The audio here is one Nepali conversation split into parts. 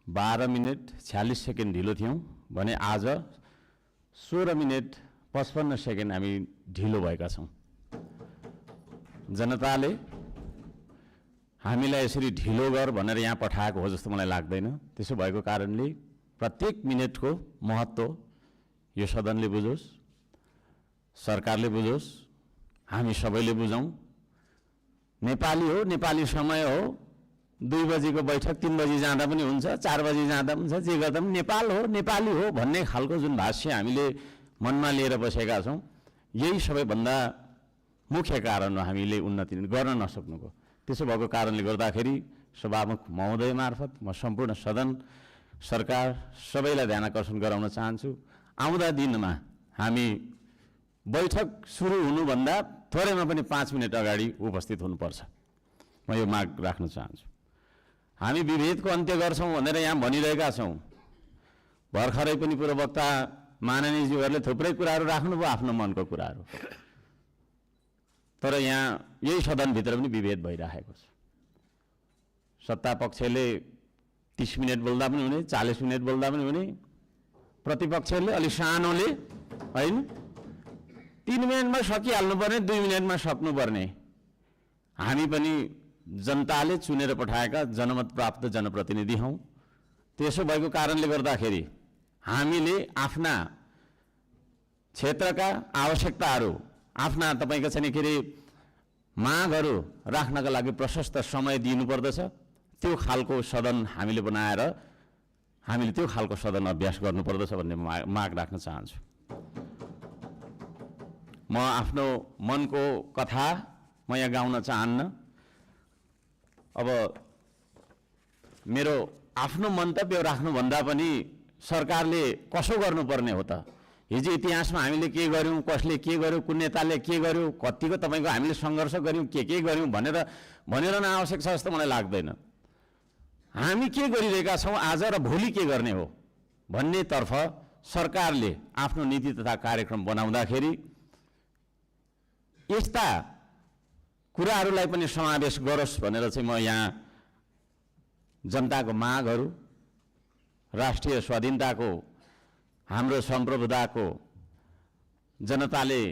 12 मिनेट 46 सेकेन्ड ढिलो थियौं भने आज 16 मिनेट 55 सेकेन्ड हामी ढिलो भएका छौं। जनताले हामीलाई यसरी ढिलो गर भनेर यहाँ पठाएको हो जस्तो मलाई लाग्दैन। त्यसो भएको कारणले प्रत्येक मिनेटको महत्त्व यो सदनले बुझोस्, सरकारले बुझोस्, हामी सबैले बुझौं। नेपाली हो, नेपाली समय हो, 2 बजेको बैठक 3 बजे जाँदा पनि हुन्छ, 4 बजे जाँदा पनि हुन्छ, जे गर्दा पनि नेपाल हो, नेपाली हो भन्ने खालको जुन भाष्य हामीले मनमा लिएर बसेका छौं, यही सबैभन्दा मुख्य कारण हो हामीले उन्नति गर्न नसक्नुको। त्यसो भएको कारणले गर्दाखेरि सभामुख महोदय मार्फत म सम्पूर्ण सदन, सरकार सबैलाई ध्यान आकर्षण गराउन चाहन्छु। आउँदा दिनमा हामी बैठक सुरु हुनुभन्दा थोरैमा पनि 5 मिनेट अगाडि उपस्थित हुनुपर्छ। म यो माग राख्न चाहन्छु। हामी विभेदको अन्त्य गर्छौं भनेर यहाँ भनिरहेका छौं। भर्खरै पनि पूर्ववक्ता माननीयज्यूहरूले थुप्रै कुराहरू राख्नुभयो, आफ्नो मनको कुराहरू। तर यहाँ यही सदनभित्र पनि विभेद भइरहेको छ। सत्ता पक्षले 30 मिनेट बोल्दा पनि हुने, 40 मिनेट बोल्दा पनि हुने, प्रतिपक्षले अलि सानोले हैन 3 मिनेटमा सकिहाल्नुपर्ने, 2 मिनेटमा सक्नुपर्ने। हामी पनि जनताले चुनेर पठाएका जनमत प्राप्त जनप्रतिनिधि हौं। त्यसो भएको कारणले गर्दाखेरि हामीले आफ्ना क्षेत्रका आवश्यकताहरू, आफ्ना तपाईको चाहिँ के रे मागहरू राख्नका लागि प्रशस्त समय दिनुपर्दछ। त्यो खालको सदन हामीले बनाएर हामीले त्यो खालको सदन अभ्यास गर्नुपर्दछ भन्ने माग राख्न चाहन्छु। म आफ्नो मनको कथा म यहाँ गाउन चाहन्न। अब मेरो आफ्नो मन्तव्य राख्नुभन्दा पनि सरकारले कसो गर्नुपर्ने हो त? हिजो इतिहासमा हामीले के गर्यौं, कसले के गर्यो, कुन नेताले के गर्यो, कतिको तपाईको हामीले संघर्ष गर्यौं, के गर्यौं भनेर आवश्यक छ जस्तो मलाई लाग्दैन। हामी के गरिरहेका छौं आज र भोलि के गर्ने हो भन्नेतर्फ सरकारले आफ्नो नीति तथा कार्यक्रम बनाउँदाखेरि यस्ता कुराहरूलाई पनि समावेश गरोस् भनेर चाहिँ म यहाँ जनताको मागहरू, राष्ट्रिय स्वाधीनताको, हाम्रो सम्प्रभुताको, जनताले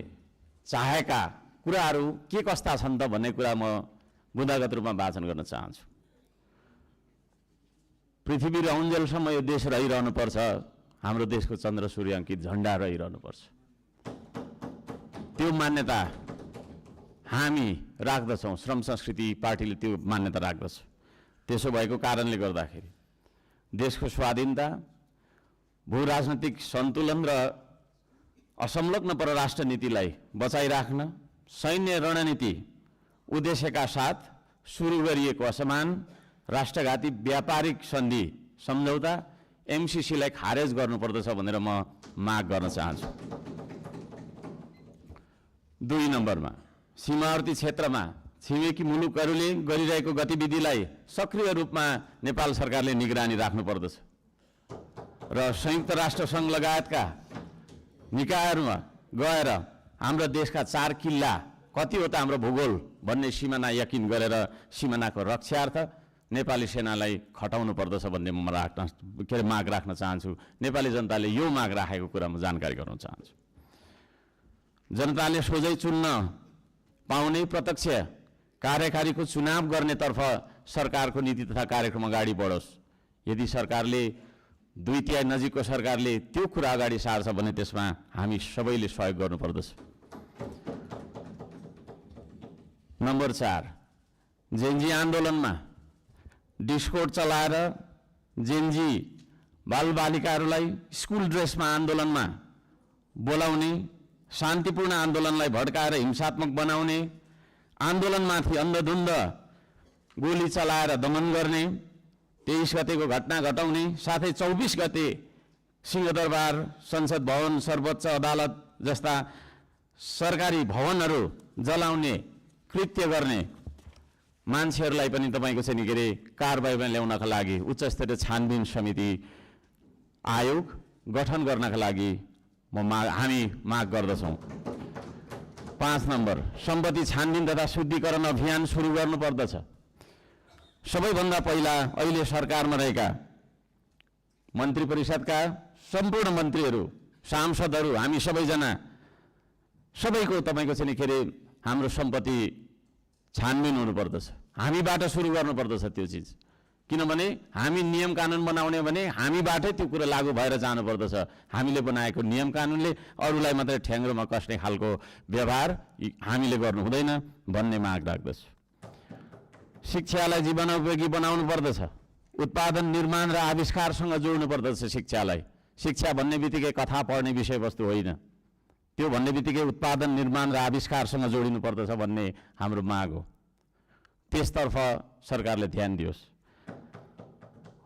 चाहेका कुराहरू के कस्ता छन् त भन्ने कुरा म बुँदागत रूपमा वाचन गर्न चाहन्छु। पृथ्वी रहन्जेलसम्म यो देश रहिरहनु पर्छ, हाम्रो देशको चन्द्र सूर्य अंकित झण्डा रहिरहनु पर्छ। त्यो मान्यता हामी राख्दछौं। श्रम संस्कृति पार्टीले त्यो मान्यता राख्दछ। त्यसो भएको कारणले गर्दाखेरि देशको स्वाधीनता, भू राजनीतिक सन्तुलन र असंलग्न परराष्ट्र नीतिलाई बचाइराख्न सैन्य रणनीति उद्देश्यका साथ सुरु गरिएको असमान राष्ट्रघाती व्यापारिक सन्धि सम्झौता एमसीसीलाई खारेज गर्नुपर्दछ भनेर म माग गर्न चाहन्छु। 2 नम्बरमा सीमावर्ती क्षेत्रमा छिमेकी मुलुकहरूले गरिरहेको गतिविधिलाई सक्रिय रूपमा नेपाल सरकारले निगरानी राख्नुपर्दछ र संयुक्त राष्ट्र संघ लगायतका निकायहरूमा गएर हाम्रो देशका 4 किल्ला कति हो त हाम्रो भूगोल भन्ने सिमाना यकिन गरेर सिमानाको रक्षार्थ नेपाली सेनालाई खटाउनु पर्दछ भन्ने म माग राख्न चाहन्छु। नेपाली जनताले यो माग राखेको कुरा म जानकारी गराउन चाहन्छु। जनताले सोझै चुन्न पाउने प्रत्यक्ष कार्यकारीको चुनाव गर्नेतर्फ सरकारको नीति तथा कार्यक्रम अगाडि बढोस्। यदि सरकारले 2/3 नजिकको सरकारले त्यो कुरा अगाडि सार्छ भने त्यसमा हामी सबैले सहयोग गर्नुपर्दछ। नम्बर 4, जेनजी आन्दोलनमा डिस्कोड चलाएर जेनजी बालबालिकाहरूलाई स्कुल ड्रेसमा आन्दोलनमा बोलाउने, शान्तिपूर्ण आन्दोलनलाई भड्काएर हिंसात्मक बनाउने, आन्दोलनमाथि अन्धधुन्ध गोली चलाएर दमन गर्ने, 23 गतेको घटना घटाउने, साथै 24 गते सिंहदरबार, संसद भवन, सर्वोच्च अदालत जस्ता सरकारी भवनहरू जलाउने कृत्य गर्ने मान्छेहरूलाई पनि तपाईको चाहिँ के रे कारबाहीमा ल्याउनका लागि उच्च स्तरीय छानबिन समिति आयोग गठन गर्नका लागि हामी माग गर्दछौं। 5 नम्बर सम्पत्ति छानबिन तथा शुद्धिकरण अभियान सुरु गर्नुपर्दछ। सबैभन्दा पहिला अहिले सरकारमा रहेका मन्त्री परिषदका सम्पूर्ण मन्त्रीहरू, सांसदहरू, हामी सबैजना सबैको तपाईँको चाहिँ के अरे हाम्रो सम्पत्ति छानबिन हुनुपर्दछ। हामीबाट सुरु गर्नुपर्दछ त्यो चिज, किनभने हामी नियम कानुन बनाउने भने हामीबाटै त्यो कुरा लागू भएर जानुपर्दछ। हामीले बनाएको नियम कानुनले अरूलाई मात्रै ठ्याङ्ग्रोमा कस्ने खालको व्यवहार हामीले गर्नु हुँदैन भन्ने माग राख्दछु। शिक्षालाई जीवनोपयोगी बनाउनु पर्दछ। उत्पादन, निर्माण र आविष्कारसँग जोड्नु पर्दछ शिक्षालाई। शिक्षा भन्ने बित्तिकै कथा पढ्ने विषयवस्तु होइन, त्यो भन्ने बित्तिकै उत्पादन, निर्माण र आविष्कारसँग जोडिनु पर्दछ भन्ने हाम्रो माग हो। त्यसतर्फ सरकारले ध्यान दियोस्।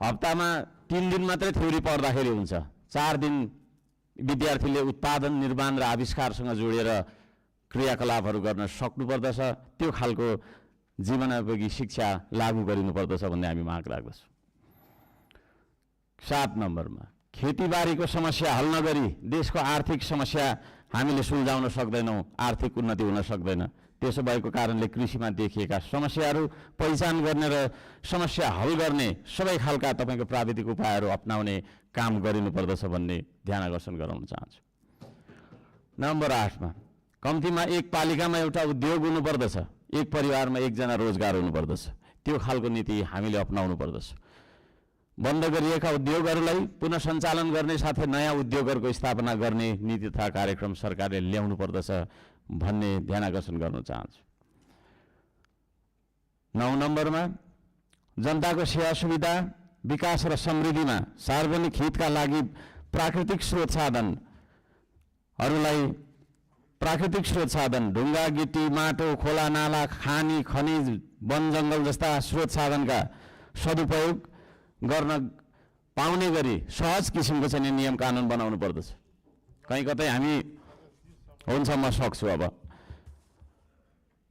हप्तामा 3 दिन मात्रै थ्योरी पढ्दाखेरि हुन्छ, 4 दिन विद्यार्थीले उत्पादन, निर्माण र आविष्कारसँग जोडेर क्रियाकलापहरू गर्न सक्नुपर्दछ। त्यो खालको जीवनोपयोगी शिक्षा लागू गरिनुपर्दछ भन्ने हामी माग राख्दछौँ। 7 नम्बरमा खेतीबारीको समस्या हल नगरी देशको आर्थिक समस्या हामीले सुल्झाउन सक्दैनौँ, आर्थिक उन्नति हुन सक्दैन। त्यसो भएको कारणले कृषिमा देखिएका समस्याहरू पहिचान गर्ने र समस्या हल गर्ने सबै खालका तपाईँको प्राविधिक उपायहरू अपनाउने काम गरिनुपर्दछ भन्ने ध्यान आकर्षण गराउन चाहन्छु। नम्बर 8मा कम्तीमा एक पालिकामा एउटा उद्योग हुनुपर्दछ, एक परिवारमा एकजना रोजगार हुनुपर्दछ। त्यो खालको नीति हामीले अपनाउनु पर्दछ। बन्द गरिएका उद्योगहरूलाई पुनः सञ्चालन गर्ने साथै नयाँ उद्योगहरूको स्थापना गर्ने नीति तथा कार्यक्रम सरकारले ल्याउनु पर्दछ भन्ने ध्यान आकर्षण गर्न चाहन्छु। 9 नम्बरमा जनताको सेवा सुविधा, विकास र समृद्धिमा सार्वजनिक हितका लागि प्राकृतिक स्रोत साधन ढुङ्गा, गिटी, माटो, खोला, नाला, खानी, खनिज, वन जङ्गल जस्ता स्रोत साधनका सदुपयोग गर्न पाउने गरी सहज किसिमको चाहिँ नियम कानुन बनाउनु पर्दछ। कहीँ कतै हामी हुन्छ म सक्छु अब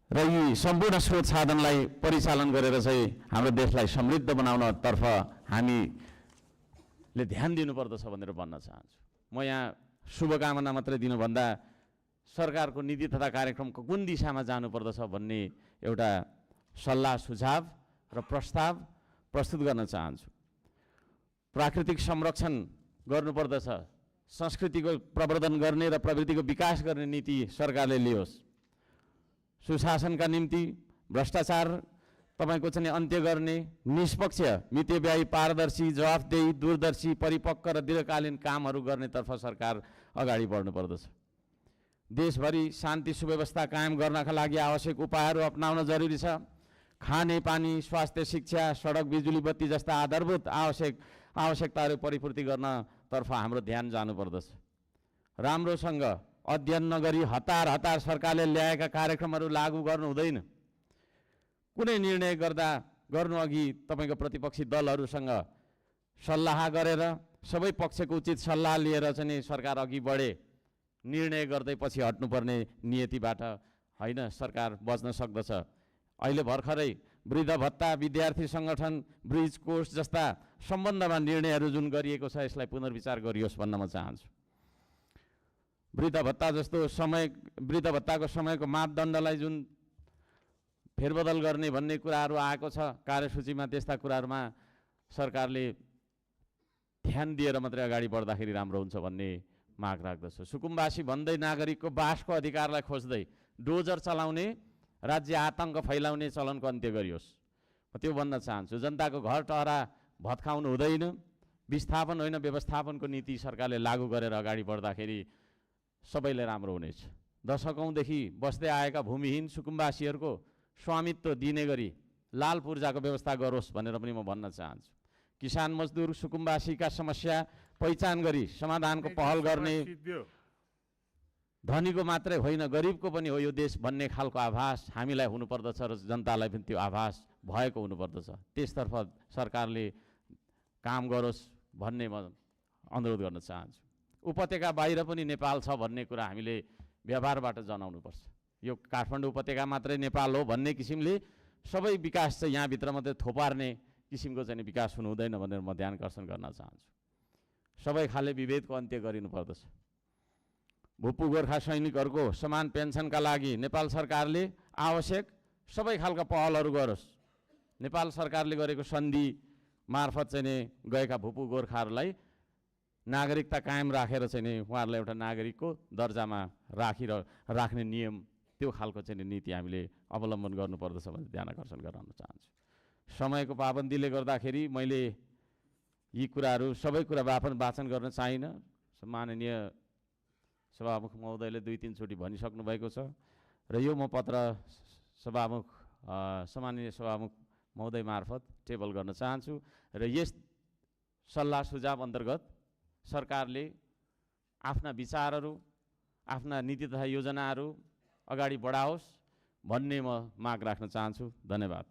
र यी सम्पूर्ण स्रोत साधनलाई परिचालन गरेर चाहिँ हाम्रो देशलाई समृद्ध बनाउनतर्फ हामीले ध्यान दिनुपर्दछ भनेर भन्न चाहन्छु। म यहाँ शुभकामना मात्रै दिनुभन्दा सरकारको नीति तथा कार्यक्रमको कुन दिशामा जानुपर्दछ भन्ने एउटा सल्लाह सुझाव र प्रस्ताव प्रस्तुत गर्न चाहन्छु। प्राकृतिक संरक्षण गर्नुपर्दछ, संस्कृतिको प्रवर्धन गर्ने र प्रवृत्तिको विकास गर्ने नीति सरकारले लियोस्। सुशासनका निम्ति भ्रष्टाचार तपाईँको चाहिँ अन्त्य गर्ने, निष्पक्ष, मितव्ययी, पारदर्शी, जवाफदेही, दूरदर्शी, परिपक्व र दीर्घकालीन कामहरू गर्नेतर्फ सरकार अगाडि बढ्नुपर्दछ। देशभरि शान्ति सुव्यवस्था कायम गर्नका लागि आवश्यक उपायहरू अपनाउन जरुरी छ। खाने पानी, स्वास्थ्य, शिक्षा, सडक, बिजुली बत्ती जस्ता आधारभूत आवश्यकताहरू परिपूर्ति गर्नतर्फ हाम्रो ध्यान जानुपर्दछ। राम्रोसँग अध्ययन नगरी हतार सरकारले ल्याएका कार्यक्रमहरू लागू गर्नु हुँदैन। कुनै निर्णय गर्नु अघि तपाईँको प्रतिपक्षी दलहरूसँग सल्लाह गरेर सबै पक्षको उचित सल्लाह लिएर चाहिँ सरकार अघि बढे। निर्णय गर्दै पछि हट्नुपर्ने नियतिबाट होइन सरकार बच्न सक्दछ। अहिले भर्खरै वृद्ध भत्ता, विद्यार्थी सङ्गठन, ब्रिज कोर्स जस्ता सम्बन्धमा निर्णयहरू जुन गरिएको छ यसलाई पुनर्विचार गरियोस् भन्न म चाहन्छु। वृद्ध भत्ता जस्तो वृद्ध भत्ताको समयको मापदण्डलाई जुन फेरबदल गर्ने भन्ने कुराहरू आएको छ कार्यसूचीमा, त्यस्ता कुराहरूमा सरकारले ध्यान दिएर मात्रै अगाडि बढ्दाखेरि राम्रो हुन्छ भन्ने माग राख्दछु। सुकुम्बासी भन्दै नागरिकको बासको अधिकारलाई खोज्दै डोजर चलाउने, राज्य आतङ्क फैलाउने चलनको अन्त्य गरियोस्। म त्यो भन्न चाहन्छु। जनताको घर टहरा भत्काउनु हुँदैन, विस्थापन होइन व्यवस्थापनको नीति सरकारले लागू गरेर अगाडि बढ्दाखेरि सबैले राम्रो हुनेछ। दशकौँदेखि बस्दै आएका भूमिहीन सुकुम्बासीहरूको स्वामित्व दिने गरी लाल पूर्जाको व्यवस्था गरोस् भनेर पनि म भन्न चाहन्छु। किसान मजदुर सुकुम्बासीका समस्या पहिचान गरी समाधानको पहल गर्ने, धनीको मात्रै होइन गरिबको पनि हो यो देश भन्ने खालको आभास हामीलाई हुनुपर्दछ र जनतालाई पनि त्यो आभास भएको हुनुपर्दछ। त्यसतर्फ सरकारले काम गरोस् भन्ने म अनुरोध गर्न चाहन्छु। उपत्यका बाहिर पनि नेपाल छ भन्ने कुरा हामीले व्यवहारबाट जनाउनुपर्छ। यो काठमाडौँ उपत्यका मात्रै नेपाल हो भन्ने किसिमले सबै विकास चाहिँ यहाँभित्र मात्रै थोपार्ने किसिमको चाहिँ विकास हुनु हुँदैन भनेर म ध्यान आकर्षण गर्न चाहन्छु। सबै खाले विभेदको अन्त्य गरिनुपर्दछ। भूपू गोर्खा सैनिकहरूको समान पेन्सनका लागि नेपाल सरकारले आवश्यक सबै खालका पहलहरू गरोस्। नेपाल सरकारले गरेको सन्धि मार्फत चाहिँ गएका भूपू गोर्खाहरूलाई नागरिकता कायम राखेर चाहिँ नि उहाँहरूलाई एउटा नागरिकको दर्जामा राख्ने नियम त्यो खालको चाहिँ नीति हामीले अवलम्बन गर्नुपर्दछ भन्ने ध्यान आकर्षण गराउन चाहन्छु। समयको पाबन्दीले गर्दाखेरि मैले यी कुराहरू सबै कुरा वाचन गर्न चाहिनँ। माननीय सभामुख महोदयले 2-3 चोटि भनिसक्नु भएको छ र यो म पत्र सम्माननीय सभामुख महोदय मार्फत टेबल गर्न चाहन्छु र यस सल्लाह सुझाव अन्तर्गत सरकारले आफ्ना विचारहरू, आफ्ना नीति तथा योजनाहरू अगाडि बढाओस् भन्ने म माग राख्न चाहन्छु। धन्यवाद।